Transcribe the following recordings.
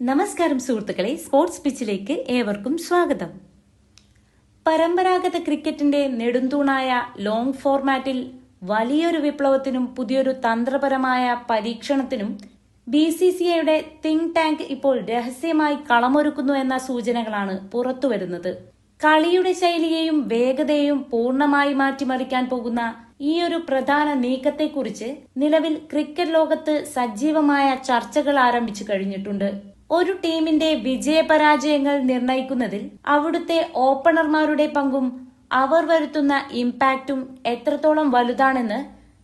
നമസ്കാരം സുഹൃത്തുക്കളെ, സ്പോർട്സ് പിച്ചിലേക്ക് ഏവർക്കും സ്വാഗതം. പരമ്പരാഗത ക്രിക്കറ്റിന്റെ നെടുന്തൂണായ ലോങ് ഫോർമാറ്റിൽ വലിയൊരു വിപ്ലവത്തിനും പുതിയൊരു തന്ത്രപരമായ പരീക്ഷണത്തിനും BCCIയുടെ തിങ്ക് ടാങ്ക് ഇപ്പോൾ രഹസ്യമായി കളമൊരുക്കുന്നു എന്ന സൂചനകളാണ് പുറത്തുവരുന്നത്. കളിയുടെ ശൈലിയെയും വേഗതയെയും പൂർണ്ണമായി മാറ്റിമറിക്കാൻ പോകുന്ന ഈ ഒരു പ്രധാന നീക്കത്തെക്കുറിച്ച് നിലവിൽ ക്രിക്കറ്റ് ലോകത്ത് സജീവമായ ചർച്ചകൾ ആരംഭിച്ചു കഴിഞ്ഞിട്ടുണ്ട്. ഒരു ടീമിന്റെ വിജയപരാജയങ്ങൾ നിർണയിക്കുന്നതിൽ അവിടുത്തെ ഓപ്പണർമാരുടെ പങ്കും അവർ വരുത്തുന്ന ഇമ്പാക്റ്റും എത്രത്തോളം വലുതാണെന്ന്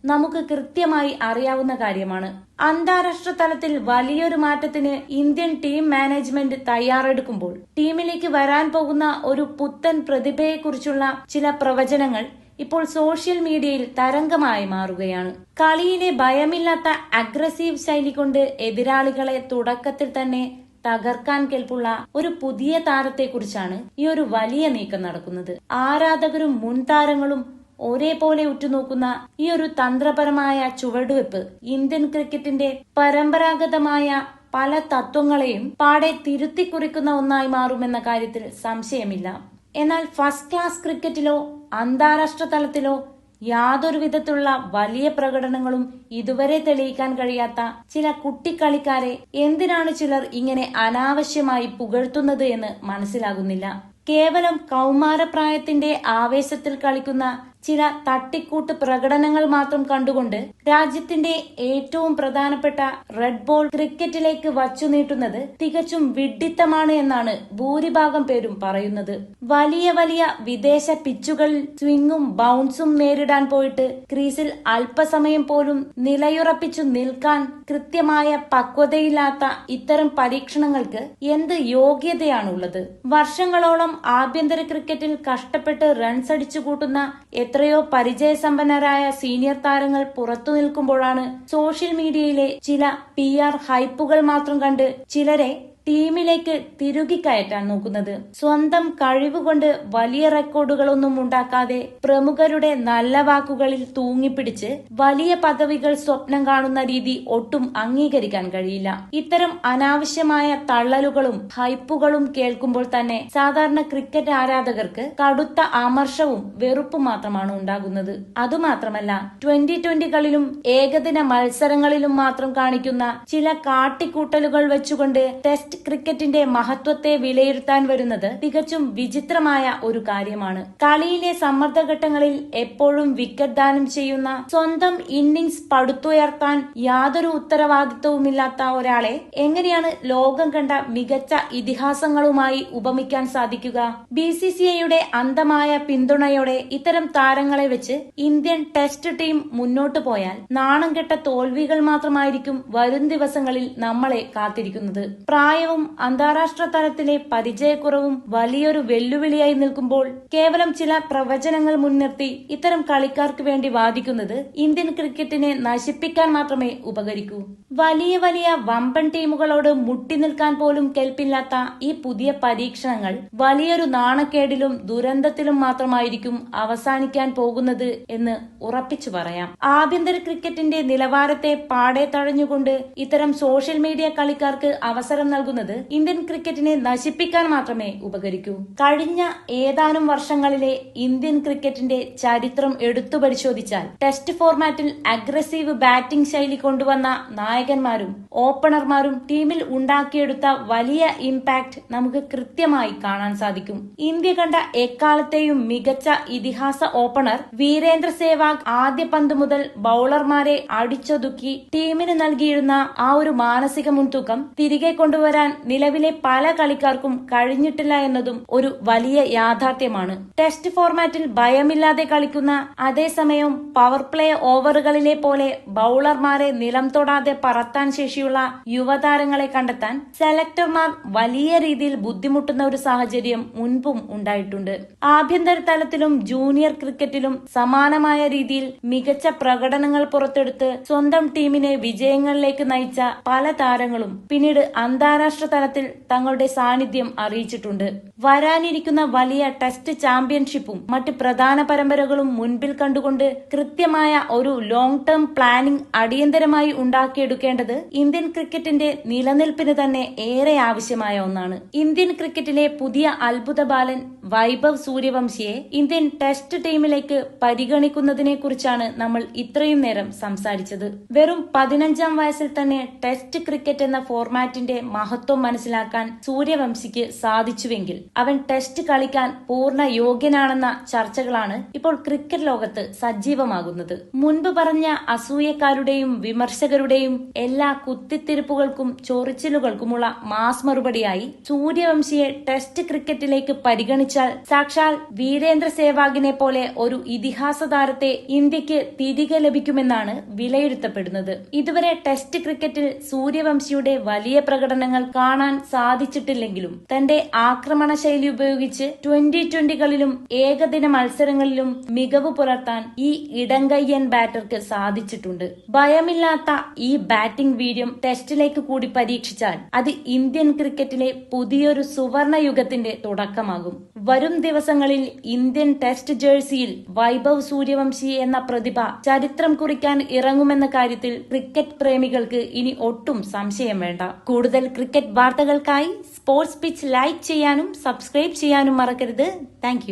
നമുക്ക് കൃത്യമായി അറിയാവുന്ന കാര്യമാണ്. അന്താരാഷ്ട്ര തലത്തിൽ വലിയൊരു മാറ്റത്തിന് ഇന്ത്യൻ ടീം മാനേജ്മെന്റ് തയ്യാറെടുക്കുമ്പോൾ ടീമിലേക്ക് വരാൻ പോകുന്ന ഒരു പുത്തൻ പ്രതിഭയെക്കുറിച്ചുള്ള ചില പ്രവചനങ്ങൾ ഇപ്പോൾ സോഷ്യൽ മീഡിയയിൽ തരംഗമായി മാറുകയാണ്. കളിയിലെ ഭയമില്ലാത്ത അഗ്രസീവ് ശൈലി കൊണ്ട് എതിരാളികളെ തുടക്കത്തിൽ തന്നെ തകർക്കാൻ കെൽപ്പുള്ള ഒരു പുതിയ താരത്തെക്കുറിച്ചാണ് ഈ ഒരു വലിയ നീക്കം നടക്കുന്നത്. ആരാധകരും മുൻ താരങ്ങളും ഒരേപോലെ ഉറ്റുനോക്കുന്ന ഈ ഒരു തന്ത്രപരമായ ചുവടുവെപ്പ് ഇന്ത്യൻ ക്രിക്കറ്റിന്റെ പരമ്പരാഗതമായ പല തത്വങ്ങളെയും പാടെ തിരുത്തിക്കുറിക്കുന്ന ഒന്നായി മാറുമെന്ന കാര്യത്തിൽ സംശയമില്ല. എന്നാൽ ഫസ്റ്റ് ക്ലാസ് ക്രിക്കറ്റിലോ അന്താരാഷ്ട്ര തലത്തിലോ യാതൊരു വിധത്തിലുള്ള വലിയ പ്രകടനങ്ങളും ഇതുവരെ തെളിയിക്കാൻ കഴിയാത്ത ചില കുട്ടിക്കളിക്കാരെ എന്തിനാണ് ചിലർ ഇങ്ങനെ അനാവശ്യമായി പുകഴ്ത്തുന്നത് എന്ന് മനസ്സിലാകുന്നില്ല. കേവലം കൗമാരപ്രായത്തിന്റെ ആവേശത്തിൽ കളിക്കുന്ന ചില തട്ടിക്കൂട്ട് പ്രകടനങ്ങൾ മാത്രം കണ്ടുകൊണ്ട് രാജ്യത്തിന്റെ ഏറ്റവും പ്രധാനപ്പെട്ട റെഡ് ബോൾ ക്രിക്കറ്റിലേക്ക് വച്ചു നീട്ടുന്നത് തികച്ചും വിഡ്ഢിത്തമാണ് എന്നാണ് ഭൂരിഭാഗം പേരും പറയുന്നത്. വലിയ വലിയ വിദേശ പിച്ചുകളിൽ സ്വിങ്ങും ബൗൺസും നേരിടാൻ പോയിട്ട് ക്രീസിൽ അല്പസമയം പോലും നിലയുറപ്പിച്ചു നിൽക്കാൻ കൃത്യമായ പക്വതയില്ലാത്ത ഇത്തരം പരീക്ഷണങ്ങൾക്ക് എന്ത് യോഗ്യതയാണുള്ളത്? വർഷങ്ങളോളം ആഭ്യന്തര ക്രിക്കറ്റിൽ കഷ്ടപ്പെട്ട് റൺസ് അടിച്ചു കൂട്ടുന്ന എത്രയോ പരിചയസമ്പന്നരായ സീനിയർ താരങ്ങൾ പുറത്തു നിൽക്കുമ്പോഴാണ് സോഷ്യൽ മീഡിയയിലെ ചില PR ഹൈപ്പുകൾ മാത്രം കണ്ട് ചിലരെ ടീമിലേക്ക് തിരുകി കയറ്റാൻ നോക്കുന്നത്. സ്വന്തം കഴിവുകൊണ്ട് വലിയ റെക്കോർഡുകളൊന്നും ഉണ്ടാക്കാതെ പ്രമുഖരുടെ നല്ല വാക്കുകളിൽ തൂങ്ങിപ്പിടിച്ച് വലിയ പദവികൾ സ്വപ്നം കാണുന്ന രീതി ഒട്ടും അംഗീകരിക്കാൻ കഴിയില്ല. ഇത്തരം അനാവശ്യമായ തള്ളലുകളും ഹൈപ്പുകളും കേൾക്കുമ്പോൾ തന്നെ സാധാരണ ക്രിക്കറ്റ് ആരാധകർക്ക് കടുത്ത അമർഷവും വെറുപ്പും മാത്രമാണ് ഉണ്ടാകുന്നത്. അതുമാത്രമല്ല, 2020 കളിലും ഏകദിന മത്സരങ്ങളിലും മാത്രം കാണിക്കുന്ന ചില കാട്ടിക്കൂട്ടലുകൾ വെച്ചുകൊണ്ട് ടെസ്റ്റ് ക്രിക്കറ്റിന്റെ മഹത്വത്തെ വിലയിരുത്താൻ വരുന്നത് തികച്ചും വിചിത്രമായ ഒരു കാര്യമാണ്. കളിയിലെ സമ്മർദ്ദഘട്ടങ്ങളിൽ എപ്പോഴും വിക്കറ്റ് ദാനം ചെയ്യുന്ന, സ്വന്തം ഇന്നിംഗ്സ് പടുത്തുയർത്താൻ യാതൊരു ഉത്തരവാദിത്വവുമില്ലാത്ത ഒരാളെ എങ്ങനെയാണ് ലോകം കണ്ട മികച്ച ഇതിഹാസങ്ങളുമായി ഉപമിക്കാൻ സാധിക്കുക? BCCIയുടെ അന്ധമായ പിന്തുണയോടെ ഇത്തരം താരങ്ങളെ വെച്ച് ഇന്ത്യൻ ടെസ്റ്റ് ടീം മുന്നോട്ടു പോയാൽ നാണം കെട്ട തോൽവികൾ മാത്രമായിരിക്കും വരും ദിവസങ്ങളിൽ നമ്മളെ കാത്തിരിക്കുന്നത്. പ്രായവും അന്താരാഷ്ട്ര തലത്തിലെ പരിചയക്കുറവും വലിയൊരു വെല്ലുവിളിയായി നിൽക്കുമ്പോൾ കേവലം ചില പ്രവചനങ്ങൾ മുൻനിർത്തി ഇത്തരം കളിക്കാർക്ക് വേണ്ടി വാദിക്കുന്നത് ഇന്ത്യൻ ക്രിക്കറ്റിനെ നശിപ്പിക്കാൻ മാത്രമേ ഉപകരിക്കൂ. വലിയ വലിയ വമ്പൻ ടീമുകളോട് മുട്ടി നിൽക്കാൻ പോലും കെൽപ്പില്ലാത്ത ഈ പുതിയ പരീക്ഷണങ്ങൾ വലിയൊരു നാണക്കേടിലും ദുരന്തത്തിലും മാത്രമായിരിക്കും അവസാനിക്കാൻ പോകുന്നത് എന്ന് ഉറപ്പിച്ചു പറയാം. ആഭ്യന്തര ക്രിക്കറ്റിന്റെ നിലവാരത്തെ പാടെ തഴഞ്ഞുകൊണ്ട് ഇത്തരം സോഷ്യൽ മീഡിയ കളിക്കാർക്ക് അവസരം നൽകുന്നത് ഇന്ത്യൻ ക്രിക്കറ്റിനെ നശിപ്പിക്കാൻ മാത്രമേ ഉപകരിക്കൂ. കഴിഞ്ഞ ഏതാനും വർഷങ്ങളിലെ ഇന്ത്യൻ ക്രിക്കറ്റിന്റെ ചരിത്രം എടുത്തു പരിശോധിച്ചാൽ ടെസ്റ്റ് ഫോർമാറ്റിൽ അഗ്രസീവ് ബാറ്റിംഗ് ശൈലി കൊണ്ടുവന്ന നായകന്മാരും ഓപ്പണർമാരും ടീമിൽ ഉണ്ടാക്കിയെടുത്ത വലിയ ഇമ്പാക്ട് നമുക്ക് കൃത്യമായി കാണാൻ സാധിക്കും. ഇന്ത്യ കണ്ട എക്കാലത്തെയും മികച്ച ഇതിഹാസ ഓപ്പണർ വീരേന്ദ്ര സേവാഗ് ആദ്യ പന്ത് മുതൽ ബൌളർമാരെ അടിച്ചൊതുക്കി ടീമിന് നൽകിയിരുന്ന ആ ഒരു മാനസിക മുൻതൂക്കം തിരികെ കൊണ്ടുവരാൻ നിലവിലെ പല കളിക്കാർക്കും കഴിഞ്ഞിട്ടില്ല എന്നതും ഒരു വലിയ യാഥാർത്ഥ്യമാണ്. ടെസ്റ്റ് ഫോർമാറ്റിൽ ഭയമില്ലാതെ കളിക്കുന്ന, അതേസമയം പവർ പ്ലേ ഓവറുകളിലെ പോലെ ബൌളർമാരെ നിലം തൊടാതെ പറത്താൻ ശേഷിയുള്ള യുവതാരങ്ങളെ കണ്ടെത്താൻ സെലക്ടർമാർ വലിയ രീതിയിൽ ബുദ്ധിമുട്ടുന്ന ഒരു സാഹചര്യം മുൻപും ഉണ്ടായിട്ടുണ്ട്. ആഭ്യന്തര തലത്തിലും ജൂനിയർ ക്രിക്കറ്റിലും സമാനമായ രീതിയിൽ മികച്ച പ്രകടനങ്ങൾ പുറത്തെടുത്ത് സ്വന്തം ടീമിനെ വിജയങ്ങളിലേക്ക് നയിച്ച പല താരങ്ങളും പിന്നീട് അന്താരാഷ്ട്ര അന്താരാഷ്ട്ര തലത്തിൽ തങ്ങളുടെ സാന്നിധ്യം അറിയിച്ചിട്ടുണ്ട്. വരാനിരിക്കുന്ന വലിയ ടെസ്റ്റ് ചാമ്പ്യൻഷിപ്പും മറ്റ് പ്രധാന പരമ്പരകളും മുൻപിൽ കണ്ടുകൊണ്ട് കൃത്യമായ ഒരു ലോങ് ടേം പ്ലാനിംഗ് അടിയന്തരമായി ഉണ്ടാക്കിയെടുക്കേണ്ടത് ഇന്ത്യൻ ക്രിക്കറ്റിന്റെ നിലനിൽപ്പിന് തന്നെ ഏറെ ആവശ്യമായ ഒന്നാണ്. ഇന്ത്യൻ ക്രിക്കറ്റിലെ പുതിയ അത്ഭുത ബാലൻ വൈഭവ് സൂര്യവംശിയെ ഇന്ത്യൻ ടെസ്റ്റ് ടീമിലേക്ക് പരിഗണിക്കുന്നതിനെ കുറിച്ചാണ് നമ്മൾ ഇത്രയും നേരം സംസാരിച്ചത്. വെറും 15-ാം വയസ്സിൽ തന്നെ ടെസ്റ്റ് ക്രിക്കറ്റ് എന്ന ഫോർമാറ്റിന്റെ മഹത്വം മനസ്സിലാക്കാൻ സൂര്യവംശിക്ക് സാധിച്ചുവെങ്കിൽ അവൻ ടെസ്റ്റ് കളിക്കാൻ പൂർണ്ണ യോഗ്യനാണെന്ന ചർച്ചകളാണ് ഇപ്പോൾ ക്രിക്കറ്റ് ലോകത്ത് സജീവമാകുന്നത്. മുൻപ് പറഞ്ഞ അസൂയക്കാരുടെയും വിമർശകരുടെയും എല്ലാ കുത്തിത്തിരിപ്പുകൾക്കും ചൊറിച്ചിലുകൾക്കുമുള്ള മാസ് മറുപടിയായി സൂര്യവംശിയെ ടെസ്റ്റ് ക്രിക്കറ്റിലേക്ക് പരിഗണിച്ചാൽ സാക്ഷാൽ വീരേന്ദ്ര സേവാഗിനെ പോലെ ഒരു ഇതിഹാസ താരത്തെ ഇന്ത്യക്ക് തിരികെ ലഭിക്കുമെന്നാണ് വിലയിരുത്തപ്പെടുന്നത്. ഇതുവരെ ടെസ്റ്റ് ക്രിക്കറ്റിൽ സൂര്യവംശിയുടെ വലിയ പ്രകടനങ്ങൾ കാണാൻ സാധിച്ചിട്ടില്ലെങ്കിലും തന്റെ ആക്രമണ ശൈലി ഉപയോഗിച്ച് 2020കളിലും ഏകദിന മത്സരങ്ങളിലും മികവ് പുലർത്താൻ ഈ ഇടങ്കയ്യൻ ബാറ്റർക്ക് സാധിച്ചിട്ടുണ്ട്. ഭയമില്ലാത്ത ഈ ബാറ്റിംഗ് വീര്യം ടെസ്റ്റിലേക്ക് കൂടി പരീക്ഷിച്ചാൽ അത് ഇന്ത്യൻ ക്രിക്കറ്റിലെ പുതിയൊരു സുവർണ യുഗത്തിന്റെ തുടക്കമാകും. വരും ദിവസങ്ങളിൽ ഇന്ത്യൻ ടെസ്റ്റ് ജേഴ്സിയിൽ വൈഭവ് സൂര്യവംശി എന്ന പ്രതിഭ ചരിത്രം കുറിക്കാൻ ഇറങ്ങുമെന്ന കാര്യത്തിൽ ക്രിക്കറ്റ് പ്രേമികൾക്ക് ഇനി ഒട്ടും സംശയം വേണ്ട. കൂടുതൽ ക്രിക്കറ്റ് വാർത്തകൾക്കായി സ്പോർട്സ് പിച്ച് ലൈക്ക് ചെയ്യാനും സബ്സ്ക്രൈബ് ചെയ്യാനും മറക്കരുത്. താങ്ക്